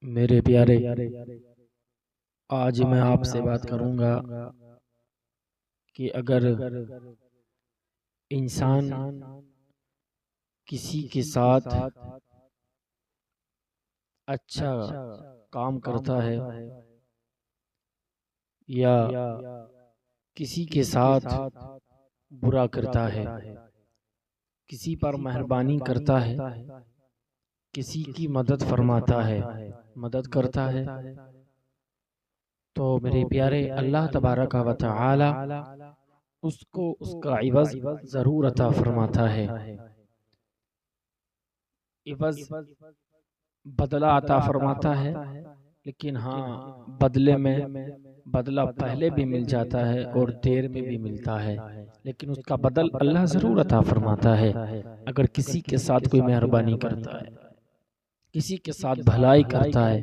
मेरे प्यारे, आज मैं आपसे बात करूंगा कि अगर इंसान किसी के साथ अच्छा काम करता है या किसी के साथ बुरा करता है, किसी पर मेहरबानी करता है, किसी की मदद फरमाता है, मदद करता है, तो मेरे प्यारे अल्लाह तबारक व तआला उसको उसका इवज़ ज़रूर अता फरमाता है। इवज़ बदला अता फरमाता है, लेकिन हाँ, बदले में बदला पहले भी मिल जाता है और देर में भी मिलता है, लेकिन उसका बदल अल्लाह ज़रूर अता फरमाता है। अगर किसी के साथ कोई मेहरबानी करता है, किसी के साथ भलाई करता है,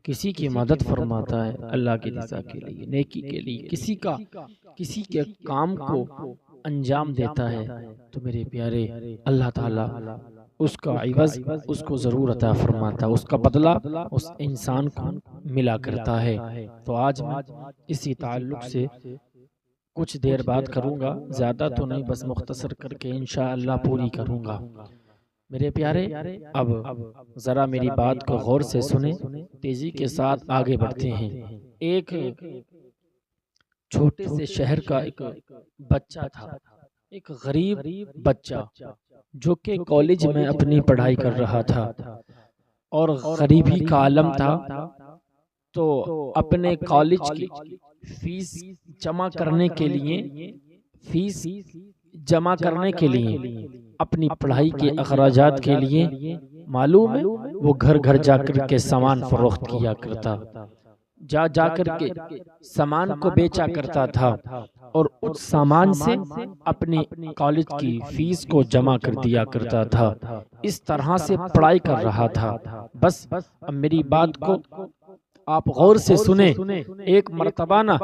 किसी की मदद फरमाता है अल्लाह की रज़ा के लिए, नेकी के लिए, किसी के काम को अंजाम देता है, तो मेरे प्यारे अल्लाह ताला उसका इवज़ उसको ज़रूर अता फरमाता, उसका बदला उस इंसान को मिला करता है। तो आज मैं इसी ताल्लुक़ से कुछ देर बात करूँगा, ज़्यादा तो नहीं, बस मुख्तसर करके इंशाअल्लाह पूरी करूँगा। मेरे प्यारे, अब ज़रा मेरी बात को गौर से सुने, तेज़ी के साथ आगे बढ़ते हैं। एक छोटे से शहर का एक बच्चा था, एक गरीब बच्चा जो कि कॉलेज में अपनी पढ़ाई कर रहा था और गरीबी का आलम था, तो अपने कॉलेज की फीस जमा करने के लिए अपनी पढ़ाई के अखराजात के लिए मालूम है वो घर घर जाकर के सामान फरोख्त किया करता, जाकर के सामान को बेचा करता था और उस सामान से अपनी कॉलेज की फीस को जमा कर दिया करता था। इस तरह से पढ़ाई कर रहा था। बस अब मेरी बात को आप गौर से सुने। एक मर्तबा ना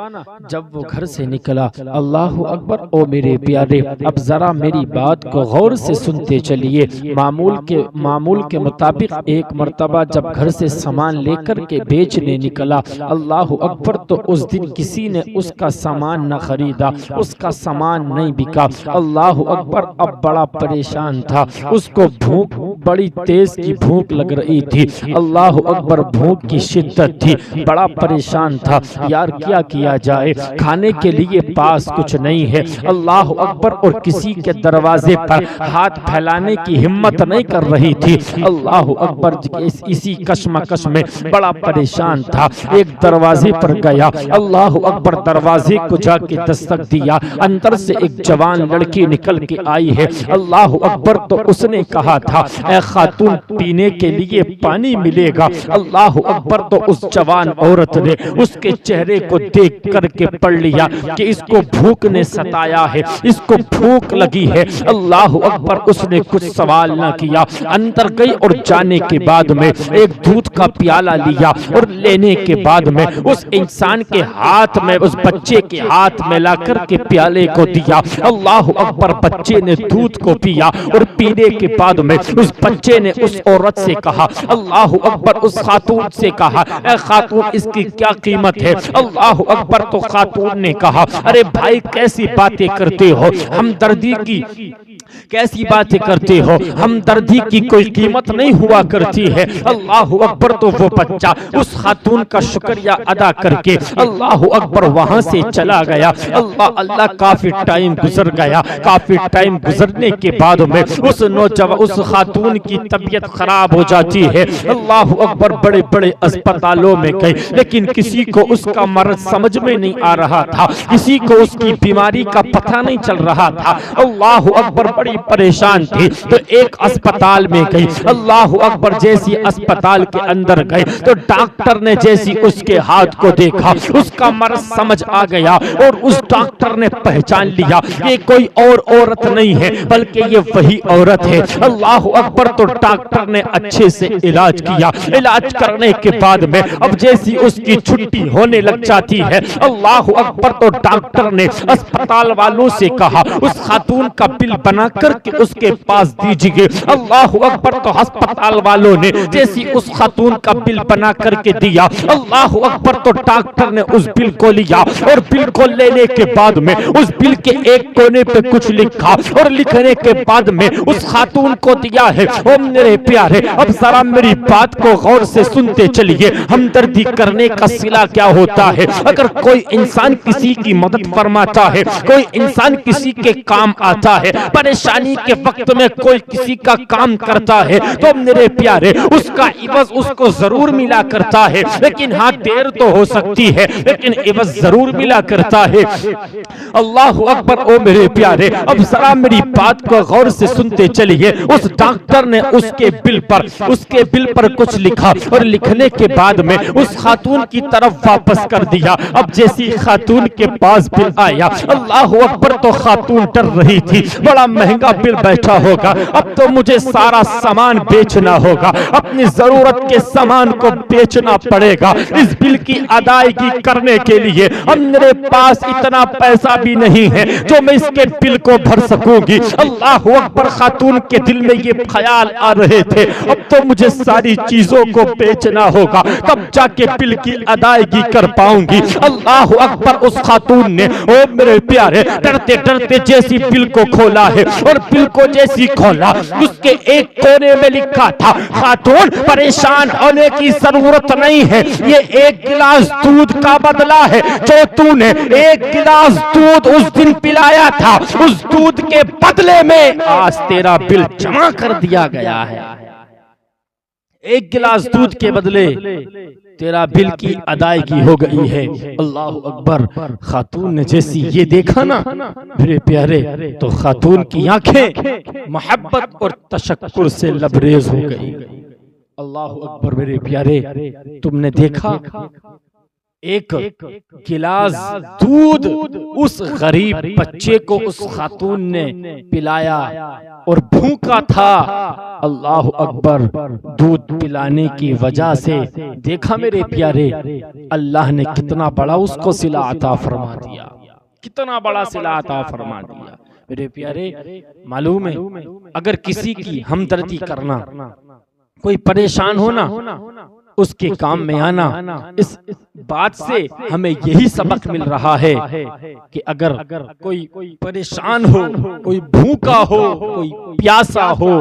जब वो घर से निकला, अल्लाह अकबर, ओ मेरे प्यारे, अब जरा मेरी बात को गौर से सुनते चलिए। मामूल के मुताबिक एक मर्तबा जब घर से सामान लेकर के बेचने निकला, अल्लाह अकबर, तो उस दिन किसी ने उसका सामान न खरीदा, उसका सामान नहीं बिका। अल्लाह अकबर, अब बड़ा परेशान था, उसको भूख, बड़ी तेज की भूख लग रही थी। अल्लाह अकबर, भूख की शिद्दत थी, बड़ा परेशान था, यार क्या किया जाए, खाने के लिए पास कुछ नहीं है। अल्लाह अकबर, और किसी के दरवाजे पर हाथ फैलाने की हिम्मत नहीं कर रही थी। अल्लाह अकबर, इसी कश्मकश में बड़ा परेशान था। एक दरवाजे पर गया, अल्लाह अकबर, दरवाजे को जाके दस्तक दिया, अंदर से एक जवान लड़की निकल के आई है। अल्लाह अकबर, तो उसने कहा था, ऐ खातून, पीने के लिए पानी मिलेगा। अल्लाह अकबर, तो उस जवान औरत ने उसके चेहरे को देख करके पढ़ लिया कि इसको भूख ने सताया है, इसको भूख लगी है। अल्लाह अकबर, उसने कुछ सवाल ना किया, अंदर गई और जाने के बाद में एक दूध का प्याला लिया और लेने के बाद में उस इंसान के हाथ में, उस बच्चे के हाथ में ला करके प्याले को दिया। अल्लाह अकबर, बच्चे ने दूध को पिया और पीने के बाद में उस बच्चे ने उस औरत से कहा, अल्लाह अकबर, उस खातून से कहा, ऐ खातून, इसकी क्या कीमत है। अल्लाह अकबर, तो खातून ने कहा, अरे भाई कैसी बातें करते हो, हमदर्दी की कैसी बातें करते हो, हमदर्दी की कोई कीमत नहीं हुआ करती है। अल्लाह अकबर, तो वो बच्चा उस खातून का शुक्रिया अदा करके अल्लाह अकबर वहां से चला गया। अल्लाह अल्लाह, काफी टाइम गुजर गया। काफी टाइम गुजरने के बाद में उस खातून की तबीयत खराब हो जाती है। अल्लाह अकबर, बड़े बड़े अस्पतालों में गए, लेकिन किसी को उसका मर्ज समझ में नहीं आ रहा था, किसी को उसकी बीमारी का पता नहीं चल रहा था। अल्लाह अकबर, बड़ी परेशान थी, तो एक अस्पताल में गई। अल्लाह अकबर, जैसी अस्पताल के अंदर गए तो डॉक्टर ने जैसी उसके हाथ को देखा, उसका मर्ज समझ आ गया और उस डॉक्टर ने पहचान लिया ये कोई और औरत नहीं है, बल्कि ये वही औरत है। अल्लाह अकबर, तो डॉक्टर ने अच्छे से इलाज किया। इलाज करने के बाद में अब जैसी उसकी छुट्टी होने लग जाती है, अल्लाह अकबर, तो डॉक्टर ने अस्पताल वालों से कहा, उस खातून का बिल बना करके उसके पास दीजिए। अल्लाह अकबर। तो अस्पताल वालों ने जैसी उस खातून का बिल बना करके दिया, अल्लाह अकबर, तो डॉक्टर ने उस बिल को लिया और बिल को लेने के बाद में उस बिल के एक कोने पे कुछ लिखा और लिखने के बाद में उस खातून को दिया है। ओ मेरे प्यारे, अब जरा मेरी बात को गौर से सुनते चलिए। हमदर्दी करने का सिला क्या होता है? अगर कोई इंसान किसी की मदद फरमाता है, कोई इंसान किसी के काम आता है, परेशानी के वक्त में कोई किसी का काम करता है, तो मेरे प्यारे उसका इवज उसको जरूर मिला करता है। लेकिन हाँ, देर तो हो सकती है लेकिन इवज जरूर मिला करता है। अल्लाह अकबर। ओ मेरे प्यारे, अब जरा मेरी बात को गौर से सुनते चलिए। उस डॉक्टर ने उसके बिल पर कुछ लिखा और लिखने के बाद में उस खातून की तरफ वापस कर दिया। अब जैसी खातून के पास बिल आया, अल्लाह अकबर, तो खातून डर रही थी, बड़ा महंगा बिल बैठा होगा, अब तो मुझे सारा सामान बेचना होगा, अपनी जरूरत के सामान को बेचना पड़ेगा इस बिल की अदायगी करने के लिए। अब मेरे पास इतना पैसा भी नहीं है जो मैं इसके बिल को भर सकूंगी। अल्लाह अकबर। खातून के दिल में ये ख्याल आ रहे थे, अब तो मुझे सारी चीजों को बेचना होगा, तब जाके बिल की अदायगी कर पाऊंगी। अल्लाह अकबर। उस खातून ने, ओ मेरे प्यारे, डरते डरते जैसी बिल को खोला है और बिल को जैसी खोला, उसके एक कोने में लिखा था, खातून परेशान होने की जरूरत नहीं है, ये एक गिलास दूध का बदला है जो तूने एक गिलास दूध उस दिन पिलाया था, उस दूध के बदले में आज तेरा बिल जमा कर दिया गया है। एक गिलास दूध के बदले तेरा बिल की अदायगी हो गई है। अल्लाह अकबर। खातून ने जैसी ये देखा ना मेरे प्यारे, तो खातून की आंखें मोहब्बत और तशक्कुर से लबरेज हो गई। अल्लाह अकबर। मेरे प्यारे, तुमने देखा एक गिलास दूध उस गरीब बच्चे को उस खातून ने पिलाया और भूखा था। अल्लाह अकबर। दूध पिलाने की वजह से देखा मेरे प्यारे, अल्लाह ने कितना बड़ा उसको सिला अता फरमा दिया, कितना बड़ा सिला अता फरमा दिया। मेरे प्यारे, मालूम है, अगर किसी की हमदर्दी करना, कोई परेशान होना, उसके काम में आना, इस बात से हमें यही सबक मिल रहा है कि अगर कोई परेशान हो, कोई भूखा हो, कोई प्यासा हो,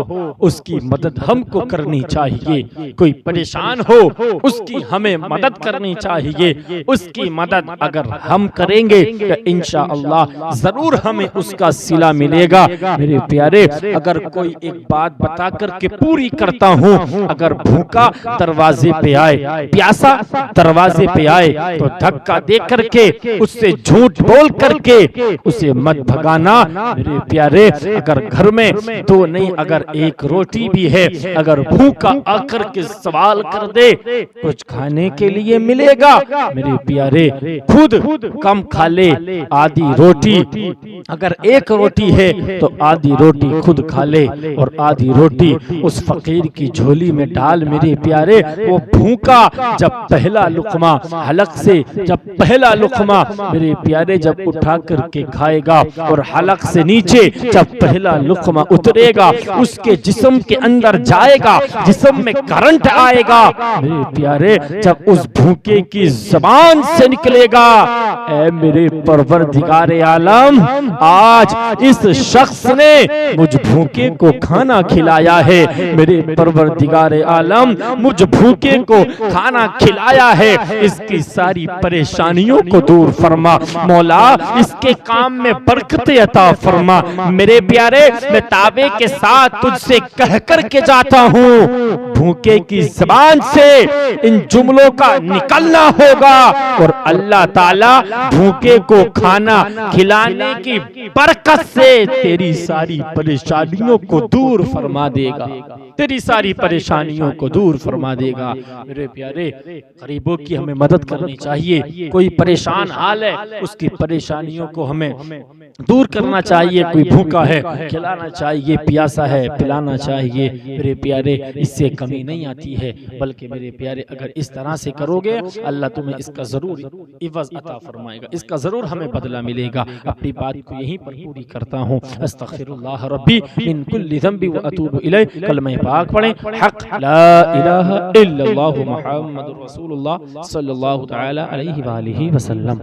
उसकी मदद हमको करनी चाहिए। कोई परेशान हो, उसकी हमें मदद करनी चाहिए। उसकी मदद अगर हम करेंगे तो इंशाअल्लाह जरूर हमें उसका सिला मिलेगा। मेरे प्यारे, अगर कोई एक बात बता करके पूरी करता हूँ, अगर भूखा दरवाजे पे आए, प्यासा दरवाजे पे आए, तो धक्का दे करके उससे झूठ बोल करके उसे मत भगाना। मेरे प्यारे, अगर घर में दो नहीं, अगर एक रोटी भी है, अगर भूखा आकर के सवाल कर दे, कुछ खाने के लिए मिलेगा। मेरे प्यारे, खुद कम खा ले, आधी रोटी, अगर एक रोटी है तो आधी रोटी खुद खा ले और आधी रोटी उस फकीर की झोली में डाल। मेरे प्यारे, वो भूखा जब पहला लुकमा हलक से, जब पहला लुकमा मेरे प्यारे जब उठा करके खाएगा और हलक से नीचे जब पहला लुकमा उतरेगा, उसके जिस्म के अंदर जाएगा, जिस्म में करंट आएगा। मेरे प्यारे, जब उस भूखे की जबान से निकलेगा, ऐ मेरे परवरदिगारे आलम, आज इस शख्स ने मुझ भूखे को खाना खिलाया है। मेरे परवरदिगारे आलम, मुझ भूखे को खाना खिलाया है, इसकी सारी परेशानियों को दूर फरमा। मौला, इसके काम में बरकत अता फरमा। मेरे प्यारे, मैं ताबे के साथ तुझसे कह कर के जाता हूँ, भूखे की जबान से इन जुमलों का निकलना होगा और अल्लाह ताला भूखे को खाना खिलाने की बरकत से तेरी सारी परेशानियों को दूर फरमा देगा, तेरी सारी परेशानियों को दूर फरमा देगा। मेरे प्यारे, गरीबों की हमें मदद करनी चाहिए। कोई परेशान हाल है, उसकी परेशानियों को हमें दूर करना चाहिए। कोई भूखा है, खिलाना चाहिए, प्यासा है, पिलाना चाहिए। मेरे प्यारे, इससे कमी नहीं आती है, बल्कि मेरे प्यारे अगर इस तरह से करोगे अल्लाह तुम्हें इसका जरूर इवज़ अता फरमाएगा, इसका जरूर हमें बदला मिलेगा। अपनी बात को यहीं पर पूरी करता हूँ। अस्तग़फिरुल्लाह रब्बी मिन कुल्लि ज़ंबि व अतूबु इलैह। कलमा पाक पढ़ें, हक़ ला इलाहा इल्लल्लाहु मुहम्मदुर रसूलुल्लाह सल्लल्लाहु तआला अलैहि व आलिहि वसल्लम।